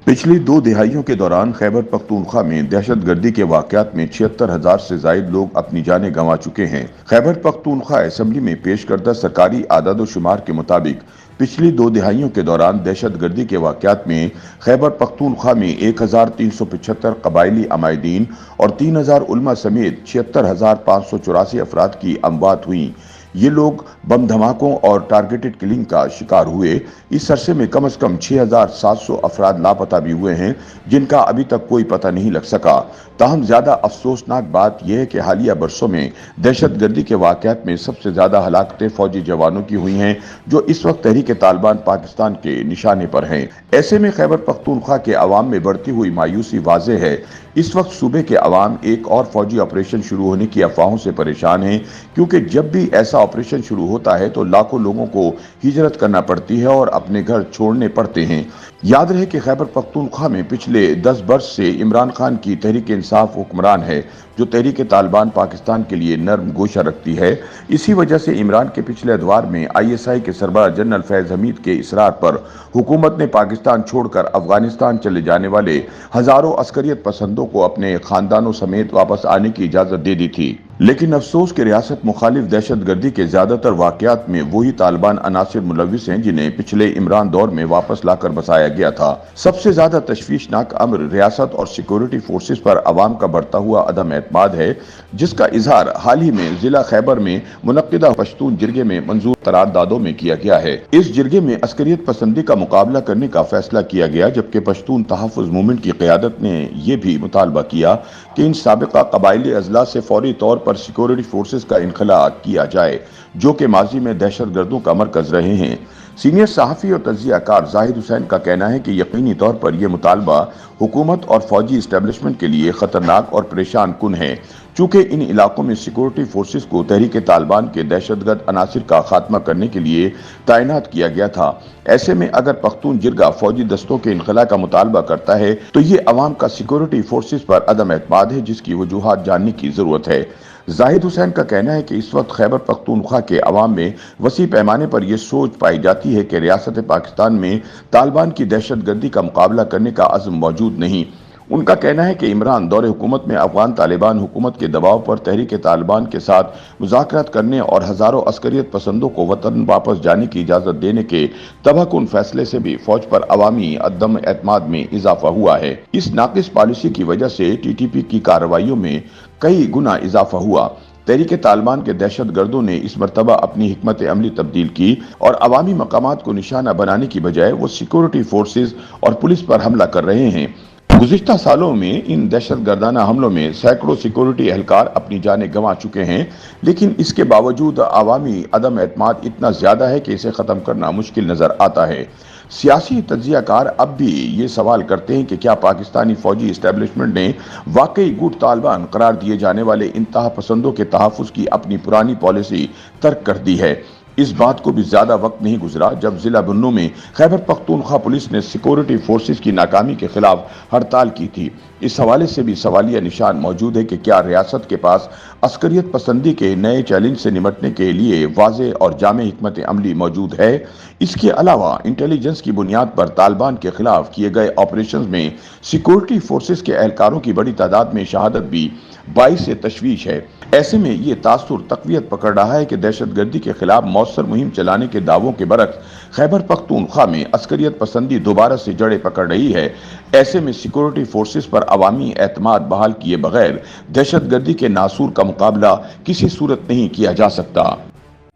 पिछली 2 दहाइयों के दौरान खैबर पख्तूनख्वा में दहशत गर्दी के वाकयात में 76,000 से जायद लोग अपनी जानें गंवा चुके हैं। खैबर पख्तूनख्वा असेंबली में पेश करदा सरकारी आदाद-ओ-शुमार के मुताबिक पिछली 2 दहाइयों के दौरान दहशत गर्दी के वाकयात में खैबर पख्तूनख्वा में 1,375 कबायली अमायदीन और 3,000 उलमा समेत 76,584 अफराद की अमवात हुई। ये लोग बम धमाकों और टारगेटेड किलिंग का शिकार हुए। इस अरसे में कम से कम 6,700 अफराद लापता भी हुए हैं, जिनका अभी तक कोई पता नहीं लग सका। ताहम ज्यादा अफसोसनाक बात यह है कि हालिया बरसों में दहशत गर्दी के वाकयात में सबसे ज्यादा हलाकतें फौजी जवानों की हुई हैं, जो इस वक्त तहरीक तालिबान पाकिस्तान के निशाने पर हैं। ऐसे में खैबर पख्तूनख्वा के अवाम में बढ़ती हुई मायूसी वाज़ेह है। इस वक्त सूबे के अवाम एक और फौजी ऑपरेशन शुरू होने की अफवाहों से परेशान हैं, क्योंकि जब भी ऐसा ऑपरेशन शुरू होता है तो लाखों लोगों को हिजरत करना पड़ती है और अपने घर छोड़ने पड़ते हैं। याद रहे कि खैबर पख्तूनख्वा में पिछले 10 वर्ष से इमरान खान की तहरीक इंसाफ हुक्मरान है, जो तहरीक तालिबान पाकिस्तान के लिए नर्म गोशा रखती है। इसी वजह से इमरान के पिछले अदवार में ISI के सरबराह जनरल फैज हमीद के इसरार पर हुकूमत ने पाकिस्तान छोड़कर अफगानिस्तान चले जाने वाले हजारों अस्करियत पसंदों को अपने खानदानों समेत वापस आने की इजाजत दे दी थी। लेकिन अफसोस के रियासत मुखालिफ दहशत गर्दी के ज्यादातर वाकयात में वही तालिबान अनासिर मुलविस हैं, जिन्हें पिछले इमरान दौर में वापस लाकर बसाया गया था। सबसे ज्यादा तशवीशनाक अमर रियासत और सिक्योरिटी फोर्सेस पर अवाम का बढ़ता हुआ अदम एतमाद है, जिसका इजहार हाल ही में जिला खैबर में मुनक्किदा पश्तून जिरगे में मंजूर करारदादों में किया गया है। इस जिरगे में अस्करियत पसंदी का मुकाबला करने का फैसला किया गया, जबकि पश्तून तहफ़्फ़ुज़ मूवमेंट की क़यादत ने यह भी मुतालबा किया कि इन साबिक़ा कबायली अजला से फौरी तौर पर सिक्योरिटी फोर्सेस का इनखला किया जाए, जो कि माजी में दहशत गर्दों का मरकज रहे हैं। सीनियर सहाफ़ी और तज्ज़ियाकार जाहिद हुसैन का कहना है कि यकीनी तौर पर यह मुतालबा हुकूमत और फौजी इस्टेब्लिशमेंट के लिए खतरनाक और परेशान कुन है, चूँकि इन इलाकों में सिक्योरिटी फोर्सेस को तहरीक तालिबान के दहशतगर्द अनासिर का खात्मा करने के लिए तैनात किया गया था। ऐसे में अगर पख्तून जिरगा फौजी दस्तों के इनखला का मुतालबा करता है तो ये अवाम का सिक्योरिटी फोर्सेस पर अदम एतमाद है, जिसकी वजूहात जानने की जरूरत है। जाहिद हुसैन का कहना है कि इस वक्त खैबर पख्तूनख्वा के अवाम में वसी पैमाने पर यह सोच पाई जाती है कि रियासत पाकिस्तान में तालिबान की दहशत गर्दी का मुकाबला करने का अज़्म मौजूद नहीं। उनका कहना है कि इमरान दौरे हुकूमत में अफगान तालिबान हुकूमत के दबाव पर तहरीक तालिबान के साथ मुज़ाकरात करने और हजारों अस्करियत पसंदों को वतन वापस जाने की इजाज़त देने के तबाहकुन फैसले से भी फौज पर अवामी अदम एतमाद में इजाफा हुआ है। इस नाकिस पॉलिसी की वजह से TTP की कार्रवाइयों में कई गुना इजाफा हुआ। तहरीक तालिबान के दहशत गर्दों ने इस मरतबा अपनी हिकमत अमली तब्दील की और अवामी मकामात को निशाना बनाने की बजाय वो सिक्योरिटी फोर्सेज और पुलिस पर हमला कर रहे हैं। गुज़िश्ता सालों में इन दहशत गर्दाना हमलों में सैकड़ों सिक्योरिटी एहलकार अपनी जानें गंवा चुके हैं, लेकिन इसके बावजूद अवामी अदम एतमाद इतना ज्यादा है कि इसे ख़त्म करना मुश्किल नज़र आता है। सियासी तज्ज़ियाकार अब भी ये सवाल करते हैं कि क्या पाकिस्तानी फौजी इस्टेब्लिशमेंट ने वाकई गुट तालिबान करार दिए जाने वाले इंतहा पसंदों के तहफ़्फ़ुज़ की अपनी पुरानी पॉलिसी तर्क कर दी है। इस बात को भी ज्यादा वक्त नहीं गुजरा जब जिला बन्नू में खैबर पख्तूनख्वा पुलिस ने सिक्योरिटी फोर्सेस की नाकामी के खिलाफ हड़ताल की थी। इस हवाले से भी सवालिया निशान मौजूद है कि क्या रियासत के पास अस्करियत पसंदी के नए चैलेंज से निपटने के लिए वाज़ेह और जामे हिकमत अमली मौजूद है। इसके अलावा इंटेलिजेंस की बुनियाद पर तालिबान के खिलाफ किए गए ऑपरेशन में सिक्योरिटी फोर्सेस के एहलकारों की बड़ी तादाद में शहादत भी बाइस से तशवीश है। ऐसे में ये तासुर तकवीत पकड़ रहा है कि दहशत गर्दी के खिलाफ मौसर मुहिम चलाने के दावों के बरक्स खैबर पख्तूनख्वा में अस्करियत पसंदी दोबारा से जड़ें पकड़ रही है। ऐसे में सिक्योरिटी फोर्सेस पर अवामी एतमाद बहाल किए बगैर दहशत गर्दी के नासूर का मुकाबला किसी सूरत नहीं किया जा सकता।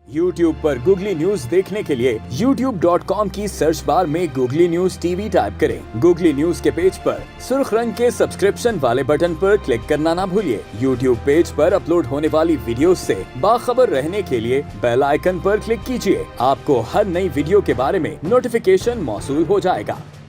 YouTube पर गूगली न्यूज देखने के लिए youtube.com की सर्च बार में गूगली न्यूज TV टाइप करें। गूगली न्यूज के पेज पर सुर्ख रंग के सब्सक्रिप्शन वाले बटन पर क्लिक करना ना भूलिए। YouTube पेज पर अपलोड होने वाली वीडियोस से बाखबर रहने के लिए बेल आइकन पर क्लिक कीजिए। आपको हर नई वीडियो के बारे में नोटिफिकेशन मौसूल हो जाएगा।